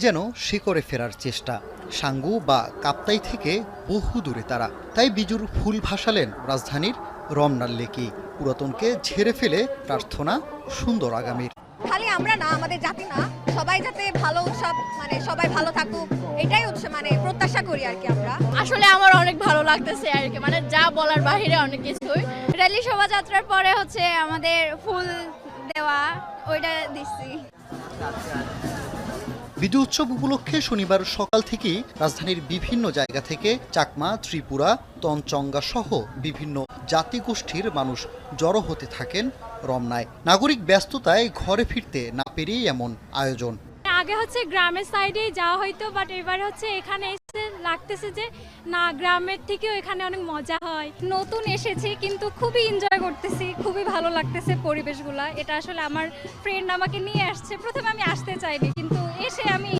যেন শিকড়ে ফেরার চেষ্টা। সাঙ্গু বা কাপ্তাই থেকে বহু দূরে তারা, তাই বিজুর ফুল ভাসালেন রাজধানীর রমনার লেকে। পুরাতনকে ঝেড়ে ফেলে প্রার্থনা সুন্দর আগামীর। খালি আমরা না, আমাদের জাতি না, সবাই যাতে ভালো উৎসব, সবাই ভালো থাকুক, এটাই হচ্ছে প্রত্যাশা করি আর কি। আমরা আসলে আমার অনেক ভালো লাগতেছে আর কি, যা বলার বাহিরে অনেক কিছুই। র্যালি শোভাযাত্রার পরে হচ্ছে আমাদের ফুল দেওয়া, ওইটা দিচ্ছি। বিজু উৎসব উপলক্ষে শনিবার সকাল থেকেই রাজধানীর বিভিন্ন জায়গা থেকে চাকমা, ত্রিপুরা, তঞ্চঙ্গা সহ বিভিন্ন জাতিগোষ্ঠীর মানুষ জড়ো হতে থাকেন রমনায়। নাগরিক ব্যস্ততায় ঘরে ফিরতে না পেরেই এমন আয়োজন। আগে হচ্ছে গ্রামের সাইডেই যাওয়া হয়তো, বাট এবার হচ্ছে এখানে এসে লাগতেছে যে না, গ্রামের থেকেও এখানে অনেক মজা হয়। নতুন এসেছি কিন্তু খুবই এনজয় করতেছি, খুবই ভালো লাগতেছে পরিবেশগুলা। এটা আসলে আমার ফ্রেন্ড আমাকে নিয়ে আসছে, প্রথমে আমি আসতে চাইনি কিন্তু এসে আমি